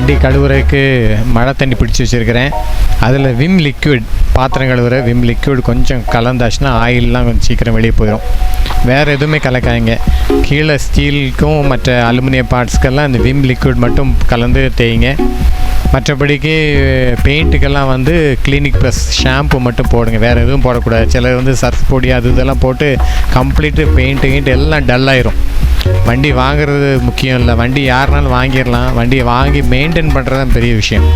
வண்டி கழுவுறதுக்கு மழை தண்ணி பிடிச்சி வச்சுருக்கிறேன். அதில் விம் லிக்விட், பாத்திரம் கழுவுற விம் லிக்விட் கொஞ்சம் கலந்தாச்சுன்னா ஆயிலெலாம் கொஞ்சம் சீக்கிரம் வெளியே போயிடும். வேறு எதுவுமே கலக்காங்க. கீழே ஸ்டீலுக்கும் மற்ற அலுமினிய பார்ட்ஸ்க்கெல்லாம் இந்த விம் லிக்விட் மட்டும் கலந்து தேய்ங்க. மற்றபடிக்கு பெயிண்ட்டுக்கெல்லாம் வந்து கிளினிக் ப்ளஸ் ஷாம்பு மட்டும் போடுங்க, வேறு எதுவும் போடக்கூடாது. சிலர் வந்து சர்ஃப் பொடி அது இதெல்லாம் போட்டு கம்ப்ளீட்டு பெயிண்ட்டு எல்லாம் டல்லாயிரும். வண்டி வாங்குறது முக்கியம் இல்லை, வண்டி யாருனாலும் வாங்கிடலாம். வண்டியை வாங்கி மெயின்டைன் பண்ணுறது தான் பெரிய விஷயம்.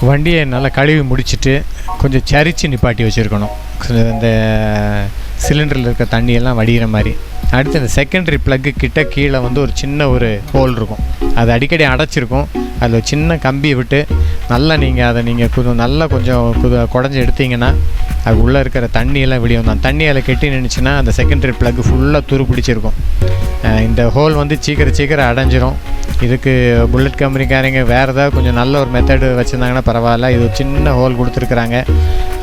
வண்டியை நல்லா கழுவி முடிச்சுட்டு கொஞ்சம் சரிச்சு நிப்பாட்டி வச்சுருக்கணும், இந்த சிலிண்டரில் இருக்க தண்ணியெல்லாம் வடிகிற மாதிரி. அடுத்து இந்த செகண்டரி ப்ளக்கு கிட்ட கீழே வந்து ஒரு சின்ன ஒரு ஹோல் இருக்கும், அது அடிக்கடி அடைச்சிருக்கும். அதில் ஒரு சின்ன கம்பியை விட்டு நல்லா நீங்கள் அதை நீங்கள் நல்லா கொஞ்சம் குடஞ்சி எடுத்தீங்கன்னா அது உள்ளே இருக்கிற தண்ணியெல்லாம் வெளியே வந்தோம். தண்ணி அதில் கெட்டி நின்றுச்சுன்னா அந்த செகண்டரி ப்ளக்கு ஃபுல்லாக துரு பிடிச்சிருக்கும். இந்த ஹோல் வந்து சீக்கிரம் அடைஞ்சிரும். இதுக்கு புல்லட் கம்பெனிக்காரங்க வேறு ஏதாவது கொஞ்சம் நல்ல ஒரு மெத்தடு வச்சுருந்தாங்கன்னா பரவாயில்ல. இது ஒரு சின்ன ஹோல் கொடுத்துருக்குறாங்க,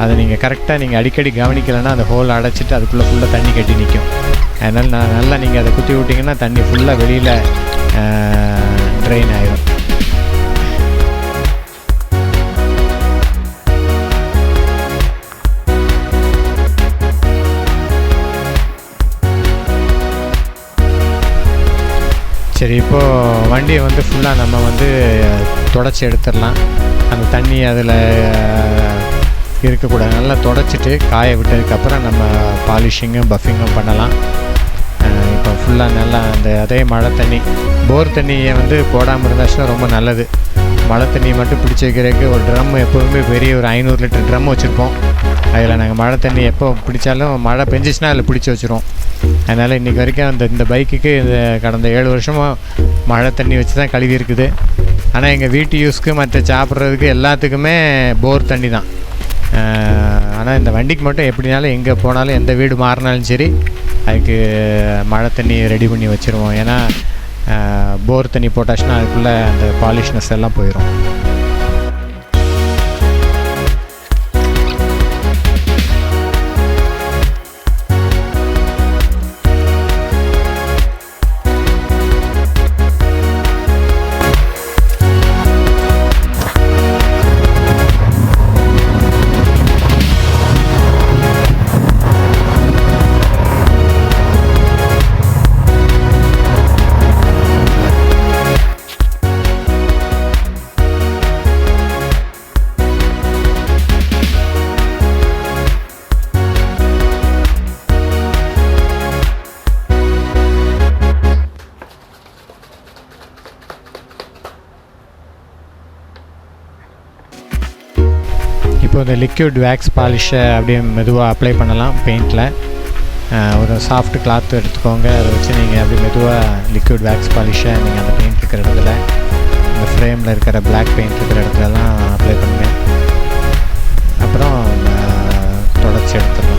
அதை நீங்கள் கரெக்டாக நீங்கள் அடிக்கடி கவனிக்கலைன்னா அந்த ஹோல் அடைச்சிட்டு அதுக்குள்ளே ஃபுல்லாக தண்ணி கட்டி நிற்கும். அதனால் நல்லா நீங்கள் அதை குத்தி விட்டிங்கன்னா தண்ணி ஃபுல்லாக வெளியில் ட்ரெயின் ஆகிடும். சரி, இப்போது வண்டியை வந்து ஃபுல்லாக நம்ம வந்து தொடச்சி எடுத்துடலாம். அந்த தண்ணி அதில் இருக்கக்கூடாது. நல்லா தொடச்சிட்டு காய விட்டதுக்கப்புறம் நம்ம பாலிஷிங்கும் பஃபிங்கும் பண்ணலாம். இப்போ ஃபுல்லாக நல்லா அதே மழை தண்ணி, போர் தண்ணியை வந்து போடாமல் இருந்தாச்சுன்னா ரொம்ப நல்லது. மழை தண்ணியை மட்டும் பிடிச்சி வைக்கிறதுக்கு ஒரு ட்ரம், எப்போதுமே பெரிய ஒரு 500 லிட்டர் ட்ரம் வச்சுருப்போம். அதில் நாங்கள் மழை தண்ணி எப்போ பிடிச்சாலும் மழை பெஞ்சிச்சுன்னா அதில் பிடிச்சி வச்சுருவோம். அதனால் இன்றைக்கி வரைக்கும் இந்த பைக்குக்கு கடந்த 7 வருஷமாக மழை தண்ணி வச்சு தான் கழுவி இருக்குது. ஆனால் எங்கள் வீட்டு யூஸ்க்கு மற்ற சாப்பிட்றதுக்கு எல்லாத்துக்குமே போர் தண்ணி தான். ஆனால் இந்த வண்டிக்கு மட்டும் எப்படினாலும் எங்கே போனாலும் எந்த வீடு மாறினாலும் சரி அதுக்கு மழை தண்ணி ரெடி பண்ணி வச்சுருவோம். ஏன்னா போர் தண்ணி போட்டாச்சுன்னா அதுக்குள்ளே அந்த பாலிஷ்னஸ் எல்லாம் போயிடும். இப்போ இந்த லிக்விட் வேக்ஸ் பாலிஷை அப்படியே மெதுவாக அப்ளை பண்ணலாம் பெயிண்டில். ஒரு சாஃப்ட் கிளாத் எடுத்துக்கோங்க, அதை வச்சு நீங்கள் அப்படியே மெதுவாக லிக்விட் வேக்ஸ் பாலிஷை நீங்கள் அந்த பெயிண்ட் இருக்கிற இடத்துல, இந்த ஃப்ரேமில் இருக்கிற பிளாக் பெயிண்ட் இருக்கிற இடத்துலலாம் அப்ளை பண்ணுங்கள். அப்புறம் தொடச்சி எடுத்துடலாம்.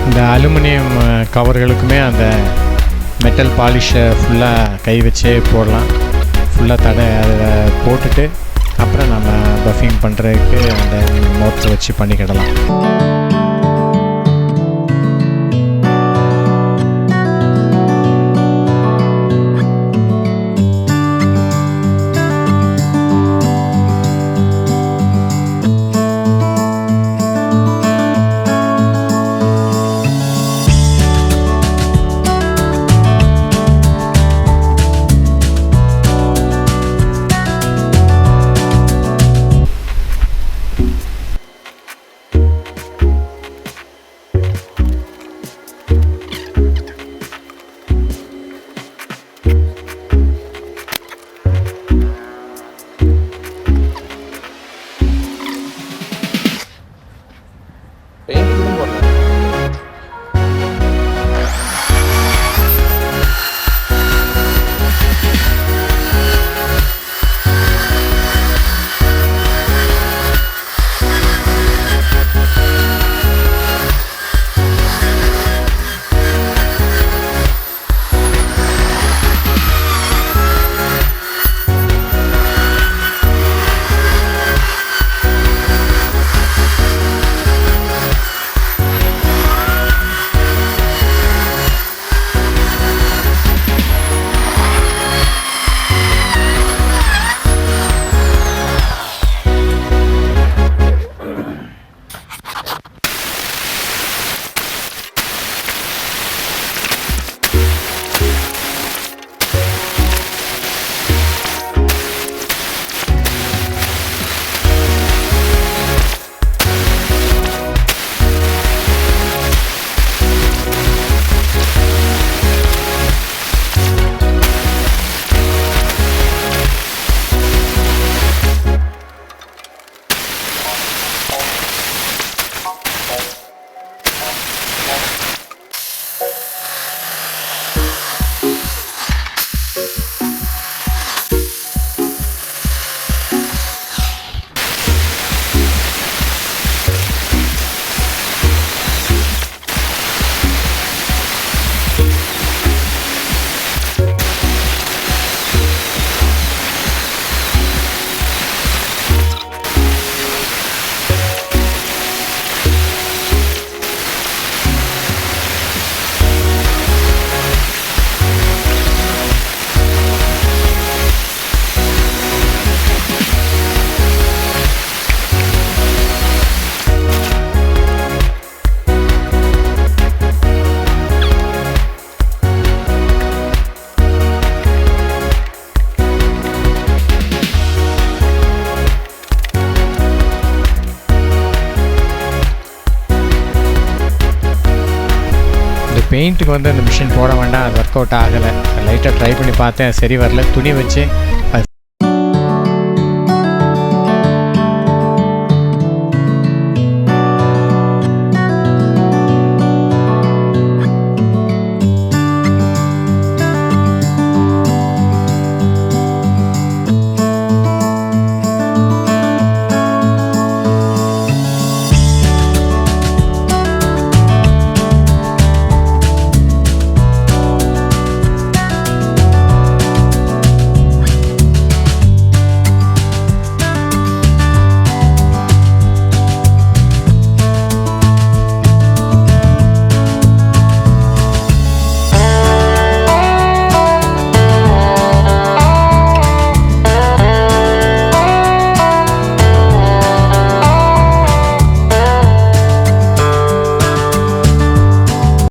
இந்த அலுமினியம் கவர்களுக்குமே அந்த மெட்டல் பாலிஷை ஃபுல்லாக கை வச்சே போடலாம். ஃபுல்லாக அதில் போட்டுட்டு அப்புறம் நம்ம பஃபிங் பண்ணுறதுக்கு அந்த மோட்டரை வச்சு பண்ணிக்கிடலாம். பெயிண்ட்டுக்கு வந்து அந்த மிஷின் போட வேண்டாம், அது ஒர்க் அவுட் ஆகலை. லைட்டாக ட்ரை பண்ணி பார்த்தேன், சரி வரல. துணி வச்சு